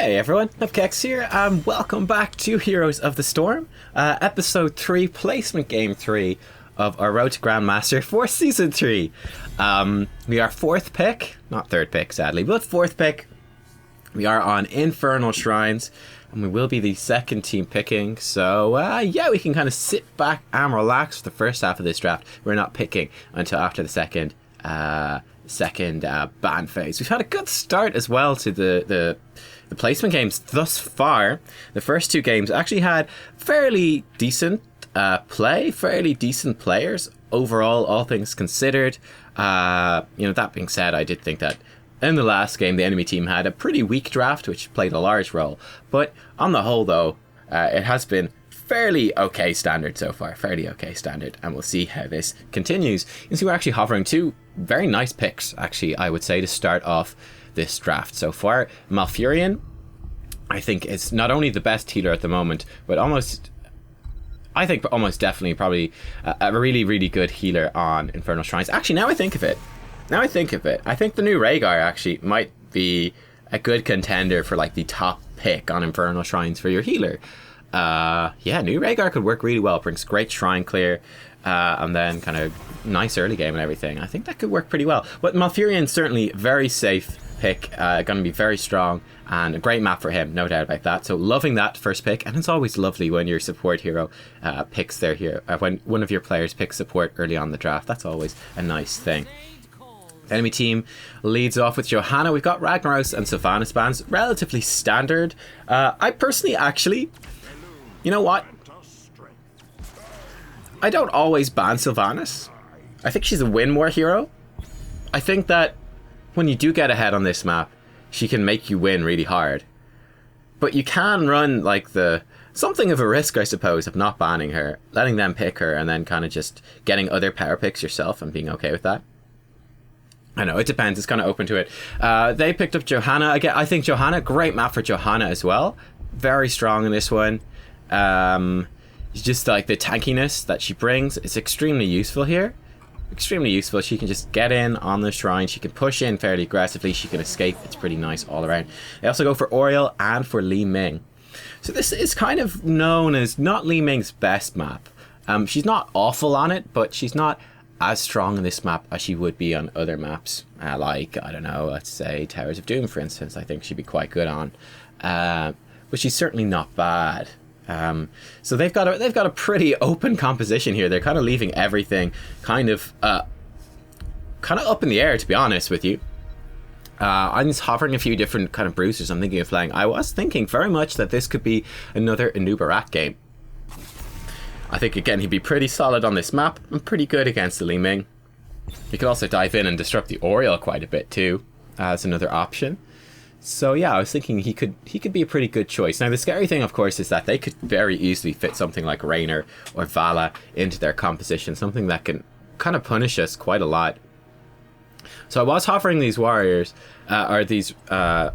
Hey everyone, Nubkeks here, and welcome back to Heroes of the Storm, episode 3, placement game 3 of our Road to Grandmaster for season 3. We are 4th pick, not 3rd pick sadly, but 4th pick. We are on Infernal Shrines, and we will be the 2nd team picking, so yeah, we can kind of sit back and relax for the first half of this draft. We're not picking until after the second ban phase. We've had a good start as well to the placement games thus far. The first 2 games actually had fairly decent play, fairly decent players overall, all things considered. That being said, I did think that in the last game the enemy team had a pretty weak draft, which played a large role, but on the whole though, it has been fairly okay standard so far, and we'll see how this continues. You can see we're actually hovering 2 very nice picks, actually, I would say, to start off this draft so far. Malfurion, I think, is not only the best healer at the moment, but almost definitely probably a really, really good healer on Infernal Shrines. Actually, now I think of it, I think the new Rhaegar actually might be a good contender for like the top pick on Infernal Shrines for your healer. New Rhaegar could work really well, brings great shrine clear, and then kind of nice early game and everything. I think that could work pretty well. But Malfurion, certainly very safe pick, going to be very strong, and a great map for him, no doubt about that. So loving that first pick, and it's always lovely when your support hero picks their hero, when one of your players picks support early on the draft. That's always a nice thing. The enemy team leads off with Johanna. We've got Ragnaros and Sylvanas bans, relatively standard. I personally actually, you know what? I don't always ban Sylvanas. I think she's a win more hero. I think that when you do get ahead on this map, she can make you win really hard. But you can run like something of a risk, I suppose, of not banning her, letting them pick her, and then kind of just getting other power picks yourself and being okay with that. I know, it depends. It's kind of open to it. They picked up Johanna. Again, I think Johanna, great map for Johanna as well. Very strong in this one. Just like the tankiness that she brings, it's extremely useful here. Extremely useful. She can just get in on the shrine. She can push in fairly aggressively. She can escape. It's pretty nice all around. They also go for Oriel and for Li Ming. So this is kind of known as not Li Ming's best map. She's not awful on it, but she's not as strong on this map as she would be on other maps. Like, I don't know, let's say Towers of Doom, for instance. I think she'd be quite good on. But she's certainly not bad. So they've got a pretty open composition here. They're kind of leaving everything kind of up in the air, to be honest with you. I'm just hovering a few different kind of bruisers I'm thinking of playing. I was thinking very much that this could be another Anubarak game. I think again he'd be pretty solid on this map and pretty good against the Li Ming. He could also dive in and disrupt the Oriel quite a bit too, as another option. So yeah, I was thinking he could be a pretty good choice. Now the scary thing, of course, is that they could very easily fit something like Raynor or Valla into their composition, something that can kind of punish us quite a lot. So I was hovering these warriors, or these other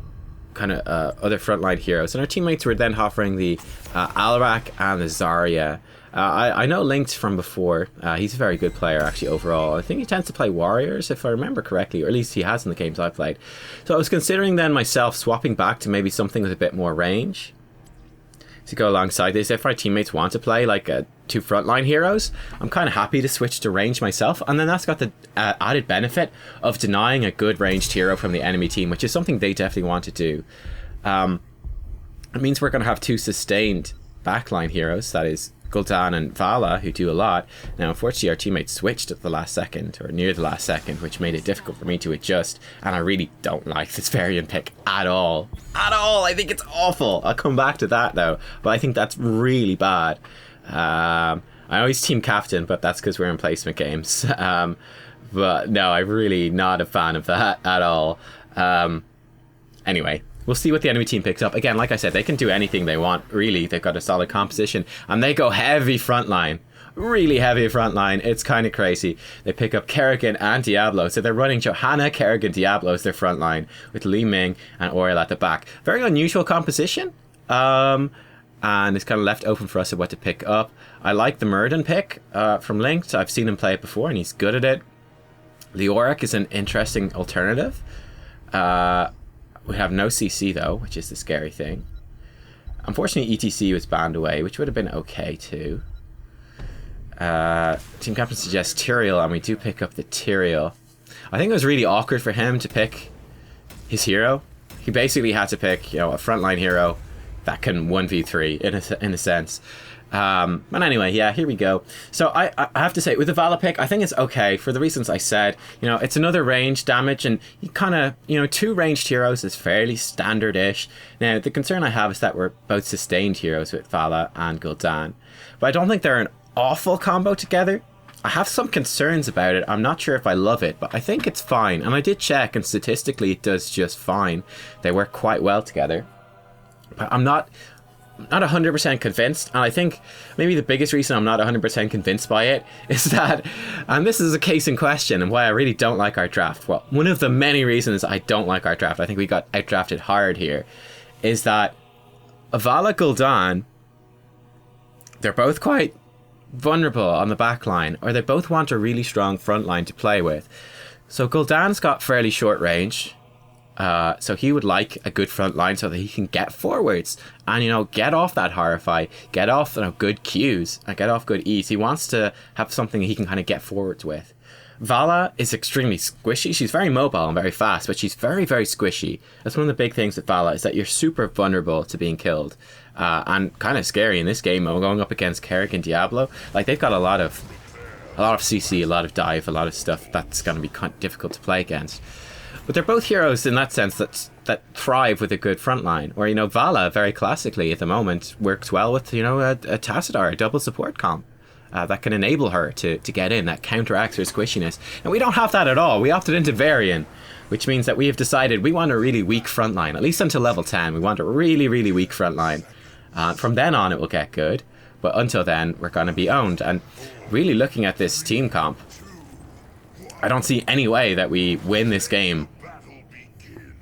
frontline heroes, and our teammates were then hovering the Alarak and the Zarya. I know Linked from before. He's a very good player actually overall. I think he tends to play warriors if I remember correctly, or at least he has in the games I've played. So I was considering then myself swapping back to maybe something with a bit more range to go alongside this. If our teammates want to play like 2 frontline heroes, I'm kind of happy to switch to range myself, and then that's got the added benefit of denying a good ranged hero from the enemy team, which is something they definitely want to do. It means we're going to have 2 sustained backline heroes, that is Gul'dan and Valla, who do a lot. Now unfortunately our teammates switched at the last second, or near the last second, which made it difficult for me to adjust, and I really don't like this variant pick at all. I think it's awful. I'll come back to that though, but I think that's really bad. I always team captain, but that's because we're in placement games. But no, I'm really not a fan of that at all. Anyway, we'll see what the enemy team picks up. Again, like I said, they can do anything they want, really. They've got a solid composition, and they go heavy frontline. Really heavy frontline. It's kind of crazy. They pick up Kerrigan and Diablo. So they're running Johanna, Kerrigan, Diablo as their frontline, with Li Ming and Oriel at the back. Very unusual composition. And it's kind of left open for us of what to pick up. I like the Murden pick from Linked. I've seen him play it before, and he's good at it. Leoric is an interesting alternative. We have no CC though, which is the scary thing. Unfortunately, ETC was banned away, which would have been okay too. Team captain suggests Tyrael, and we do pick up the Tyrael. I think it was really awkward for him to pick his hero. He basically had to pick, you know, a frontline hero that can 1v3 in a sense. But anyway, yeah, here we go. So I have to say, with the Valla pick, I think it's okay for the reasons I said. You know, it's another range damage, and you kind of, you know, 2 ranged heroes is fairly standard-ish. Now, the concern I have is that we're both sustained heroes with Valla and Gul'dan. But I don't think they're an awful combo together. I have some concerns about it. I'm not sure if I love it, but I think it's fine. And I did check, and statistically it does just fine. They work quite well together. But I'm not 100% convinced, and I think maybe the biggest reason I'm not 100% convinced by it is that, and this is a case in question and why I really don't like our draft. Well, one of the many reasons I don't like our draft, I think we got outdrafted hard here, is that Valla, Gul'dan, they're both quite vulnerable on the back line, or they both want a really strong front line to play with. So Gul'dan's got fairly short range. So he would like a good front line so that he can get forwards and, you know, get off that Horrify, get off, you know, good Qs and get off good E's. He wants to have something he can kind of get forwards with. Valla is extremely squishy. She's very mobile and very fast, but she's very, very squishy. That's one of the big things with Valla, is that you're super vulnerable to being killed. And kind of scary in this game. We're going up against Carrick and Diablo. Like, they've got a lot of CC, a lot of dive, a lot of stuff that's going to be kind of difficult to play against. But they're both heroes in that sense that thrive with a good front line. Where, you know, Valla, very classically at the moment, works well with, you know, a Tassadar, a double support comp. That can enable her to get in, that counteracts her squishiness. And we don't have that at all. We opted into Varian, which means that we have decided we want a really weak front line, at least until level 10. We want a really, really weak front line. From then on, it will get good. But until then, we're going to be owned. And really looking at this team comp, I don't see any way that we win this game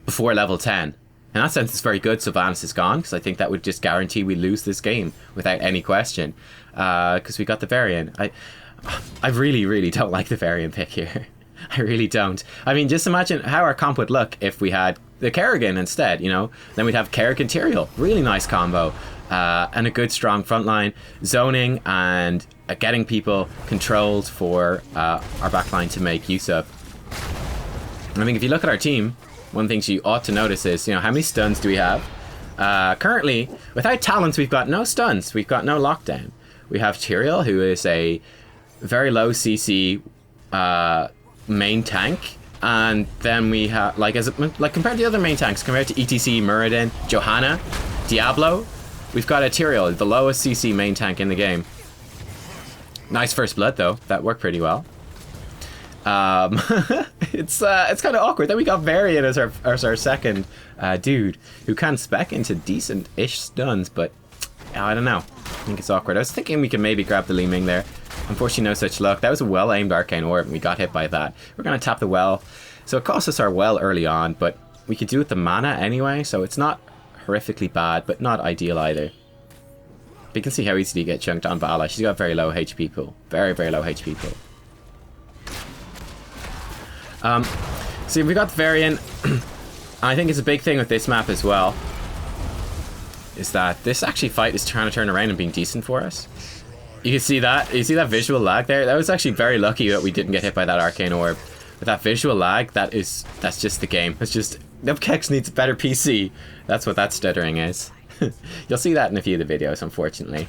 before level 10. In that sense, it's very good Sylvanas is gone, because I think that would just guarantee we lose this game without any question. Because we got the Varian. I really, really don't like the Varian pick here. I really don't. I mean, just imagine how our comp would look if we had the Kerrigan instead, you know? Then we'd have Carrick and Tyrael. Really nice combo. And a good strong front line. Zoning and getting people controlled for our backline to make use of. I think if you look at our team, one of the things you ought to notice is, you know, how many stuns do we have? Currently, without talents, we've got no stuns. We've got no lockdown. We have Tyrael, who is a very low CC main tank. And then we have, like compared to the other main tanks, compared to ETC, Muradin, Johanna, Diablo, we've got a Tyrael, the lowest CC main tank in the game. Nice first blood, though. That worked pretty well. It's kind of awkward. Then we got Varian as our second dude, who can spec into decent-ish stuns, but I don't know. I think it's awkward. I was thinking we could maybe grab the Li Ming there. Unfortunately, no such luck. That was a well-aimed Arcane Orb, and we got hit by that. We're going to tap the well. So it cost us our well early on, but we could do it with the mana anyway, so it's not horrifically bad, but not ideal either. But you can see how easily you get chunked on Valla. She's got very low HP pool. Very, very low HP pool. So we got the Varian. I think it's a big thing with this map as well, is that this actually fight is trying to turn around and being decent for us. You can see that. You see that visual lag there? That was actually very lucky that we didn't get hit by that Arcane Orb. With that visual lag, that's just the game. It's just, Nubkeks needs a better PC. That's what that stuttering is. You'll see that in a few of the videos, unfortunately.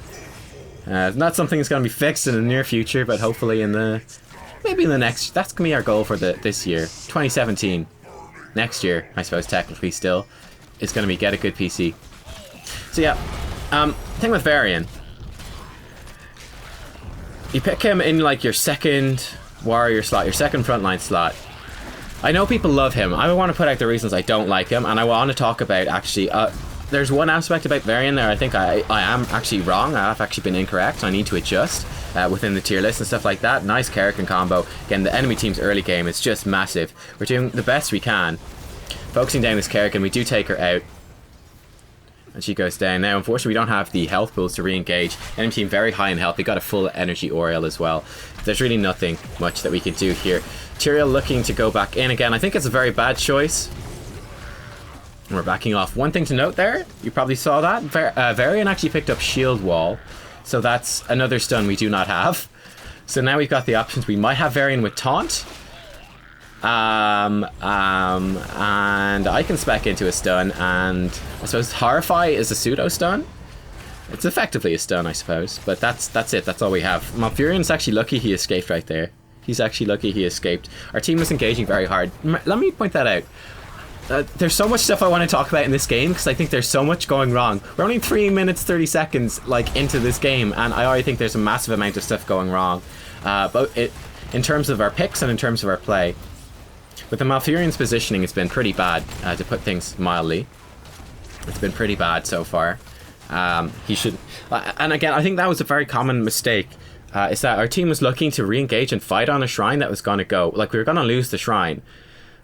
Not something that's going to be fixed in the near future, but hopefully maybe in the next, that's going to be our goal for this year, 2017. Next year, I suppose, technically still, is going to be get a good PC. So yeah, thing with Varian, you pick him in like your second warrior slot, your second frontline slot. I know people love him. I want to put out the reasons I don't like him, and I want to talk about actually, there's one aspect about Varian there I think I am actually wrong. I've actually been incorrect. I need to adjust within the tier list and stuff like that. Nice Carrick and combo. Again, the enemy team's early game is just massive. We're doing the best we can, focusing down this Carrick, and we do take her out. And she goes down. Now, unfortunately, we don't have the health pools to re-engage. Enemy team very high in health. They got a full energy Oriel as well. There's really nothing much that we can do here. Tyrael looking to go back in again. I think it's a very bad choice. And we're backing off. One thing to note there, you probably saw that. Varian actually picked up Shield Wall. So that's another stun we do not have. So now we've got the options. We might have Varian with Taunt. And I can spec into a stun. And I suppose Horrify is a pseudo stun. It's effectively a stun, I suppose. But that's it. That's all we have. Malfurion's actually lucky he escaped right there. He's actually lucky he escaped. Our team was engaging very hard. Let me point that out. There's so much stuff I want to talk about in this game because I think there's so much going wrong. We're only 3 minutes 30 seconds like into this game, and I already think there's a massive amount of stuff going wrong. But in terms of our picks and in terms of our play, with the Malfurion's positioning, it's been pretty bad, to put things mildly. It's been pretty bad so far. He should, and again, I think that was a very common mistake. Is that our team was looking to re-engage and fight on a shrine that was going to go. Like, we were going to lose the shrine.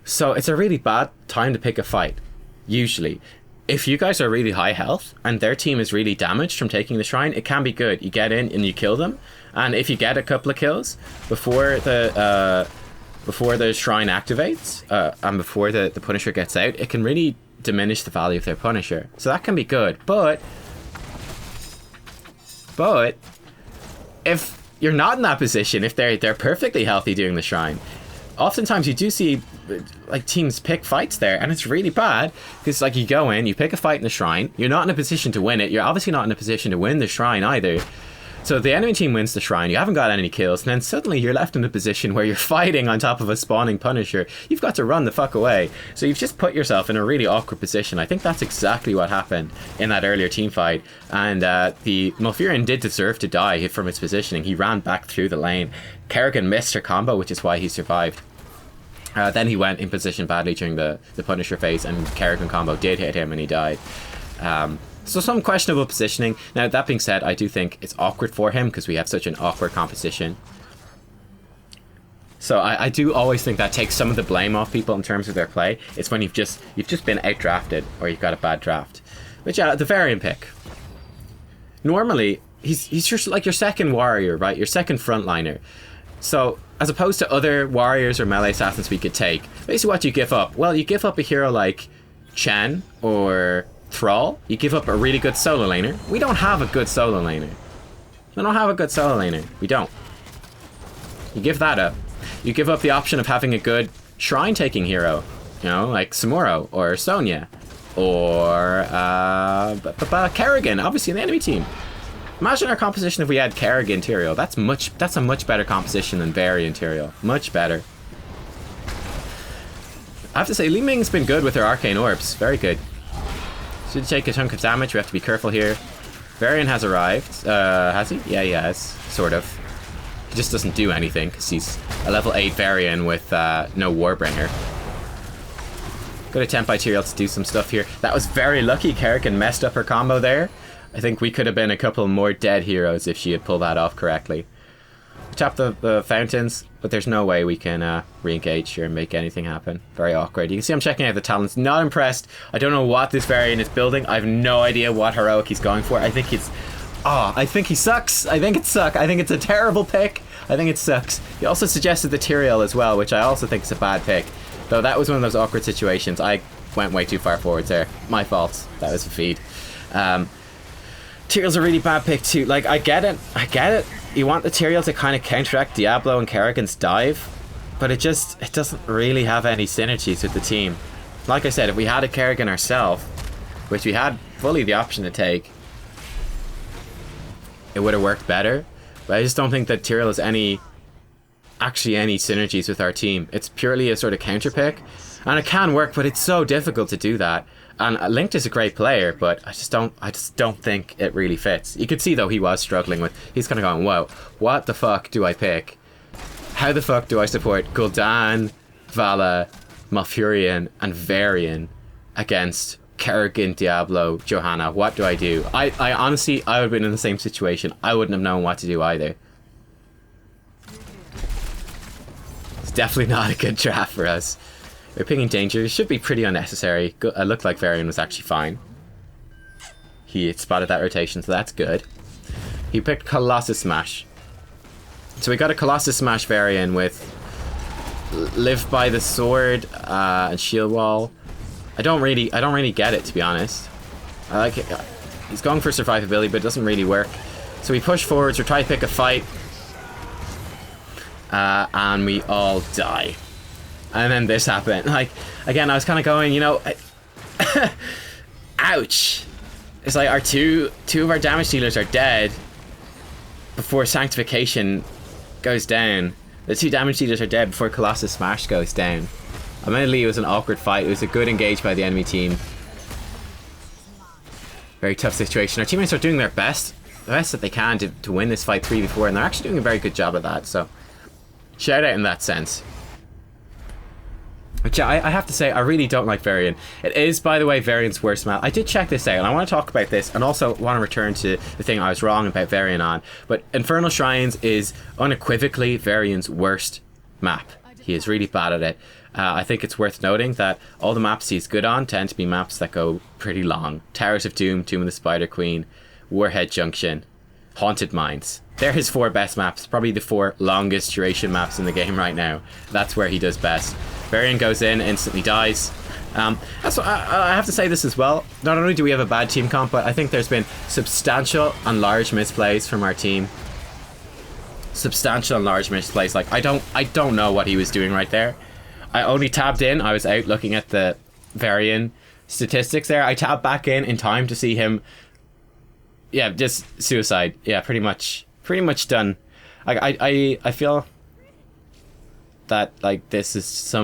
So it's a really bad time to pick a fight, usually. If you guys are really high health and their team is really damaged from taking the shrine, it can be good. You get in and you kill them. And if you get a couple of kills before the shrine activates and before the Punisher gets out, it can really diminish the value of their Punisher. So that can be good. But if you're not in that position, if they're perfectly healthy doing the shrine, oftentimes you do see like teams pick fights there, and it's really bad because like you go in, you pick a fight in the shrine, you're not in a position to win it, you're obviously not in a position to win the shrine either. So the enemy team wins the shrine, you haven't got any kills, and then suddenly you're left in a position where you're fighting on top of a spawning Punisher. You've got to run the fuck away. So you've just put yourself in a really awkward position. I think that's exactly what happened in that earlier team fight. And the Malfurion did deserve to die from its positioning. He ran back through the lane. Kerrigan missed her combo, which is why he survived. Then he went in position badly during the Punisher phase, and Kerrigan combo did hit him and he died. So some questionable positioning. Now, that being said, I do think it's awkward for him because we have such an awkward composition. So I do always think that takes some of the blame off people in terms of their play. It's when you've just been outdrafted or you've got a bad draft. But yeah, the Varian pick. Normally, he's just like your second warrior, right? Your second frontliner. So as opposed to other warriors or melee assassins we could take, basically what you give up? Well, you give up a hero like Chen or Thrall. You give up a really good solo laner. We don't have a good solo laner. We don't have a good solo laner. We don't. You give that up. You give up the option of having a good shrine taking hero, you know, like Samuro or Sonya or Kerrigan, obviously in the enemy team. Imagine our composition if we had Kerrigan Tyrael. That's a much better composition than Varian Tyrael. Much better. I have to say, Li Ming's been good with her arcane orbs. Very good. Should take a chunk of damage. We have to be careful here. Varian has arrived. Has he? Yeah, he has. Sort of. He just doesn't do anything because he's a level 8 Varian with no Warbringer. Good attempt by Tyrael to do some stuff here. That was very lucky. Kerrigan messed up her combo there. I think we could have been a couple more dead heroes if she had pulled that off correctly. We tap the fountains, but there's no way we can re-engage here and make anything happen. Very awkward. You can see I'm checking out the talents. Not impressed. I don't know what this Varian is building. I have no idea what heroic he's going for. I think it's... I think he sucks. I think it sucks. I think it's a terrible pick. I think it sucks. He also suggested the Tyrael as well, which I also think is a bad pick. Though that was one of those awkward situations. I went way too far forwards there. My fault. That was a feed. Tyrael's a really bad pick too. Like, I get it. You want the Tyrael to kind of counteract Diablo and Kerrigan's dive, but it doesn't really have any synergies with the team. Like I said, if we had a Kerrigan ourselves, which we had fully the option to take, it would have worked better. But I just don't think that Tyrael has actually any synergies with our team. It's purely a sort of counter pick, and it can work, but it's so difficult to do that. And Linked is a great player, but I just don't think it really fits. You could see though he was struggling with. He's kind of going, whoa, what the fuck do I pick? How the fuck do I support Gul'dan, Valla, Malfurion, and Varian against Kerrigan, Diablo, Johanna? What do I do? I honestly, I would have been in the same situation. I wouldn't have known what to do either. It's definitely not a good draft for us. We're picking danger. It should be pretty unnecessary. It looked like Varian was actually fine. He had spotted that rotation, so that's good. He picked Colossus Smash. So we got a Colossus Smash Varian with Live by the Sword and Shield Wall. I don't really get it, to be honest. I like it. He's going for survivability, but it doesn't really work. So we push forwards, we try to pick a fight. And we all die. And then this happened. Like, again, I was kind of going, you know... Ouch! It's like our two of our damage dealers are dead before Sanctification goes down. The 2 damage dealers are dead before Colossus Smash goes down. Admittedly, it was an awkward fight. It was a good engage by the enemy team. Very tough situation. Our teammates are doing their best, the best that they can to win this fight 3v4, and they're actually doing a very good job of that, so shout out in that sense. But yeah, I have to say, I really don't like Varian. It is, by the way, Varian's worst map. I did check this out, and I want to talk about this, and also want to return to the thing I was wrong about Varian on. But Infernal Shrines is unequivocally Varian's worst map. He is really bad at it. I think it's worth noting that all the maps he's good on tend to be maps that go pretty long. Towers of Doom, Tomb of the Spider Queen, Warhead Junction, Haunted Mines. They're his 4 best maps, probably the 4 longest duration maps in the game right now. That's where he does best. Varian goes in, instantly dies. That's what I have to say this as well. Not only do we have a bad team comp, but I think there's been substantial and large misplays from our team. Substantial and large misplays. Like, I don't know what he was doing right there. I only tabbed in. I was out looking at the Varian statistics there. I tabbed back in time to see him. Yeah, just suicide. Yeah, pretty much done. I feel that, like, this is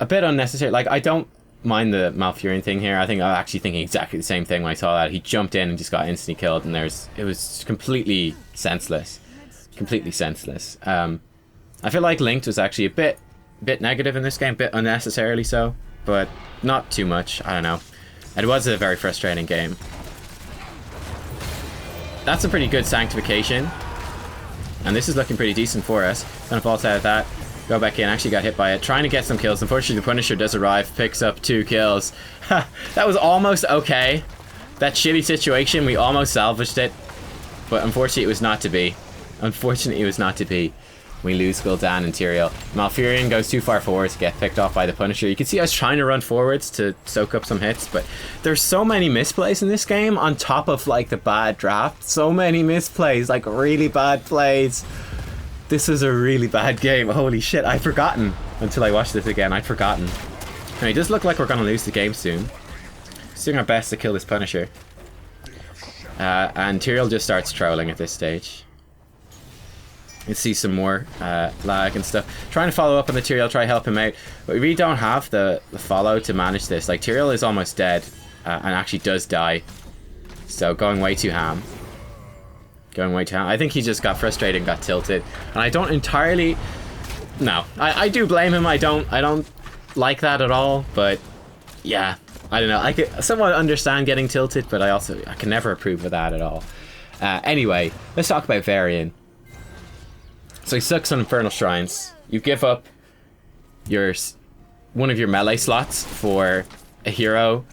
a bit unnecessary. Like, I don't mind the Malfurion thing here. I think I'm actually thinking exactly the same thing when I saw that. He jumped in and just got instantly killed, and it was completely senseless. Completely senseless. I feel like Linked was actually a bit negative in this game, a bit unnecessarily so, but not too much. I don't know. It was a very frustrating game. That's a pretty good Sanctification, and this is looking pretty decent for us. Gonna vault out of that, go back in, actually got hit by it, trying to get some kills. Unfortunately, the Punisher does arrive, picks up 2 kills. That was almost okay. That shitty situation, we almost salvaged it, but unfortunately it was not to be. Unfortunately it was not to be. We lose Gul'dan and Tyrael. Malfurion goes too far forwards to get picked off by the Punisher. You can see I was trying to run forwards to soak up some hits, but there's so many misplays in this game on top of, like, the bad draft. So many misplays, like, really bad plays. This was a really bad game. Holy shit, I'd forgotten until I watched this again. I'd forgotten. And it does look like we're going to lose the game soon. Just doing our best to kill this Punisher. And Tyrael just starts trolling at this stage. You can see some more lag and stuff. Trying to follow up on the Tyrael, try to help him out. But we really don't have the follow to manage this. Like, Tyrael is almost dead and actually does die. So going way too ham. Going way too ham. I think he just got frustrated and got tilted. And I don't entirely... No. I do blame him. I don't like that at all. But yeah, I don't know. I could somewhat understand getting tilted, but I can never approve of that at all. Anyway, let's talk about Varian. So he sucks on Infernal Shrines. You give up one of your melee slots for a hero.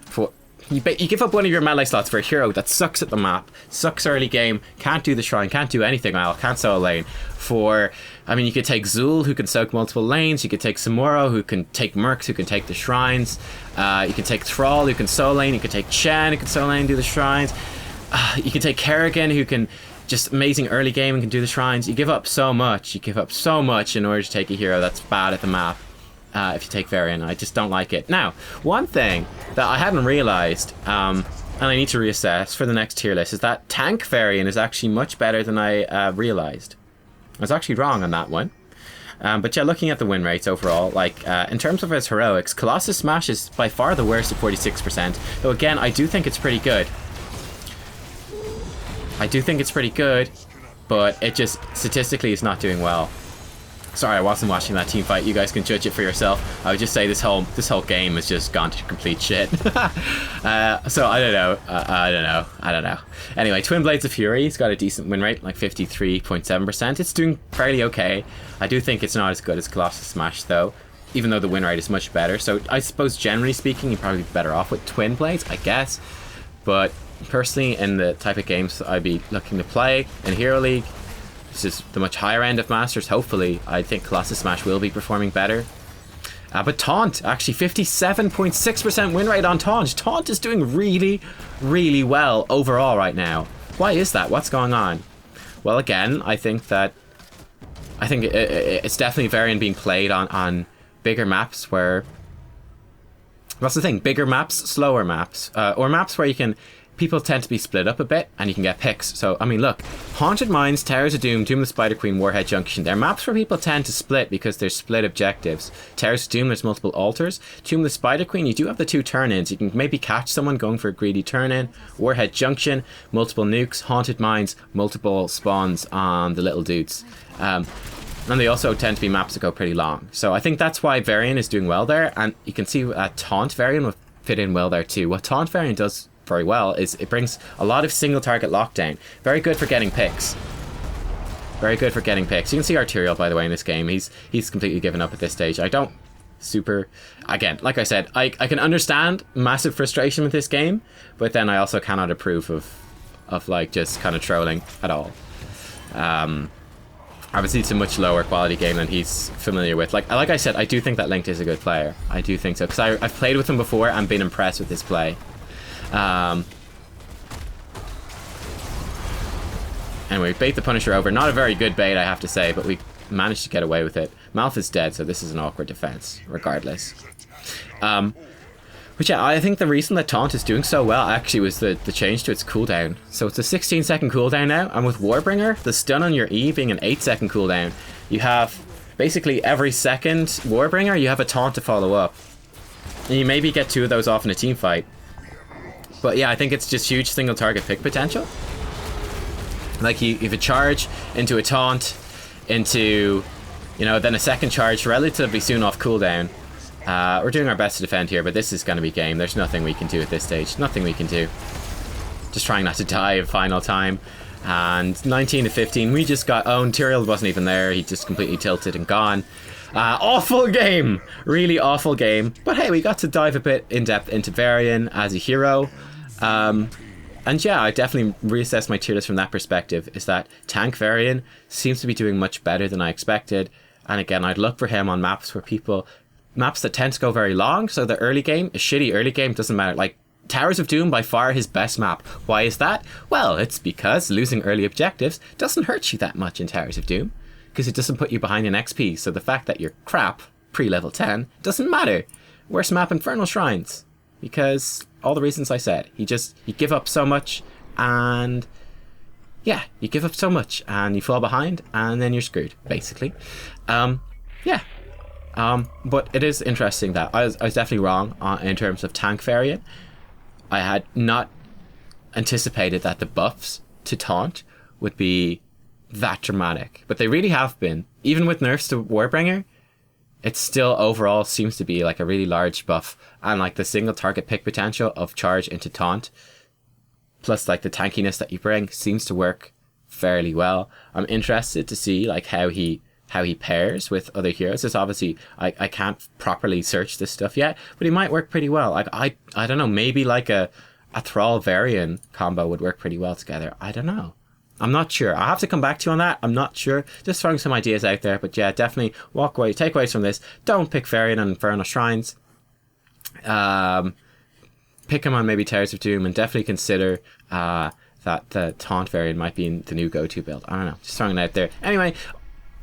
You give up one of your melee slots for a hero that sucks at the map, sucks early game, can't do the shrine, can't do anything else, can't solo lane. You could take Zul, who can soak multiple lanes. You could take Samuro, who can take Mercs, who can take the shrines. You can take Thrall, who can solo lane. You can take Chen, who can solo lane and do the shrines. You can take Kerrigan, who can... just amazing early game and can do the shrines. You give up so much. You give up so much in order to take a hero that's bad at the map. If you take Varian, I just don't like it. Now, one thing that I hadn't realized, and I need to reassess for the next tier list, is that tank Varian is actually much better than I realized. I was actually wrong on that one. But yeah, looking at the win rates overall, like in terms of his heroics, Colossus Smash is by far the worst at 46%. Though again, I do think it's pretty good. I do think it's pretty good, but it just statistically is not doing well. Sorry, I wasn't watching that team fight. You guys can judge it for yourself. I would just say this whole game has just gone to complete shit. So I don't know. I don't know. Anyway, Twin Blades of Fury, he's got a decent win rate, like 53.7%. It's doing fairly okay. I do think it's not as good as Colossus Smash though, even though the win rate is much better. So I suppose generally speaking, you're probably better off with Twin Blades, I guess. But personally, in the type of games I'd be looking to play in Hero League, this is the much higher end of Masters, hopefully, I think Colossus Smash will be performing better. But Taunt, actually 57.6% win rate on Taunt. Taunt is doing really, really well overall right now. Why is that? What's going on? Well, again, I think it's definitely Varian being played on bigger maps where... What's the thing? Bigger maps, slower maps, or maps where people tend to be split up a bit and you can get picks. So, I mean, look, Haunted Mines, Towers of Doom, Doom of the Spider Queen, Warhead Junction. They're maps where people tend to split because there's split objectives. Towers of Doom, there's multiple altars. Tomb of the Spider Queen, you do have the 2 turn-ins. You can maybe catch someone going for a greedy turn-in. Warhead Junction, multiple nukes. Haunted Mines, multiple spawns on the little dudes. And they also tend to be maps that go pretty long. So I think that's why Varian is doing well there. And you can see that Taunt Varian will fit in well there too. What Taunt Varian does very well is it brings a lot of single target lockdown. Very good for getting picks. Very good for getting picks. You can see Arterial, by the way, in this game. He's completely given up at this stage. I don't super... Again, like I said, I can understand massive frustration with this game, but then I also cannot approve of like just kind of trolling at all. Obviously, it's a much lower quality game than he's familiar with. Like I said, I do think that Linked is a good player. I do think so, because I've played with him before and been impressed with his play. Anyway, bait the Punisher over. Not a very good bait, I have to say, but we managed to get away with it. Malf is dead, so this is an awkward defense, regardless. But yeah, I think the reason that Taunt is doing so well actually was the change to its cooldown. So it's a 16-second cooldown now, and with Warbringer, the stun on your E being an 8-second cooldown, you have basically every second Warbringer, you have a Taunt to follow up. And you maybe get 2 of those off in a team fight. But yeah, I think it's just huge single target pick potential. Like you have a charge into a taunt, into, you know, then a second charge relatively soon off cooldown. We're doing our best to defend here, but this is going to be game. There's nothing we can do at this stage. Nothing we can do. Just trying not to die in final time. And 19 to 15, we just got owned. Tyrael wasn't even there. He just completely tilted and gone. Awful game. Really awful game. But hey, we got to dive a bit in depth into Varian as a hero. And yeah, I definitely reassessed my tier list from that perspective, is that Tank Varian seems to be doing much better than I expected. And again, I'd look for him on maps that tend to go very long. So the early game, a shitty early game, doesn't matter. Like Towers of Doom, by far his best map. Why is that? Well, it's because losing early objectives doesn't hurt you that much in Towers of Doom, because it doesn't put you behind in XP. So the fact that you're crap pre-level 10 doesn't matter. Worst map, Infernal Shrines, because all the reasons I said. You give up so much, and yeah, you give up so much and you fall behind, and then you're screwed, basically. Yeah. But it is interesting that I was definitely wrong in terms of Tank Variant. I had not anticipated that the buffs to Taunt would be that dramatic, but they really have been. Even with nerfs to Warbringer, it still overall seems to be like a really large buff, and like the single target pick potential of charge into Taunt, plus like the tankiness that you bring, seems to work fairly well. I'm interested to see like how he pairs with other heroes. It's obviously, I can't properly search this stuff yet, but he might work pretty well. Like I don't know, maybe like a Thrall Varian combo would work pretty well together. I don't know. I'm not sure. I'll have to come back to you on that. I'm not sure. Just throwing some ideas out there. But yeah, definitely take aways from this. Don't pick Varian on Infernal Shrines. Pick him on maybe Towers of Doom, and definitely consider that the Taunt Varian might be in the new go-to build. I don't know. Just throwing it out there. Anyway,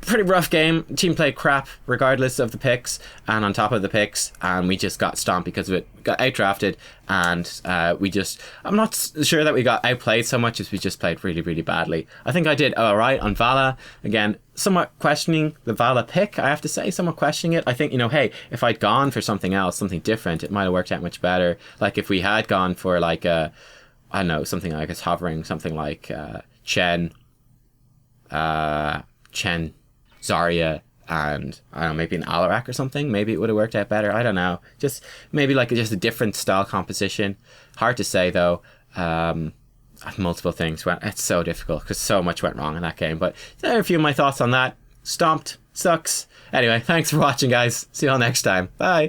pretty rough game. Team played crap regardless of the picks, and on top of the picks, and we just got stomped because of it. We got outdrafted, and I'm not sure that we got outplayed so much as we just played really, really badly. I think I did alright on Valla. Again, somewhat questioning the Valla pick, I have to say, somewhat questioning it. I think, hey, if I'd gone for something else, something different, it might have worked out much better. Like if we had gone for like I don't know, something like it's hovering, something like Chen, Zarya, and I don't know, maybe an Alarak or something. Maybe it would have worked out better. I don't know. Just maybe like just a different style composition. Hard to say though. Multiple things went. It's so difficult because so much went wrong in that game. But there are a few of my thoughts on that. Stomped. Sucks. Anyway, thanks for watching, guys. See you all next time. Bye.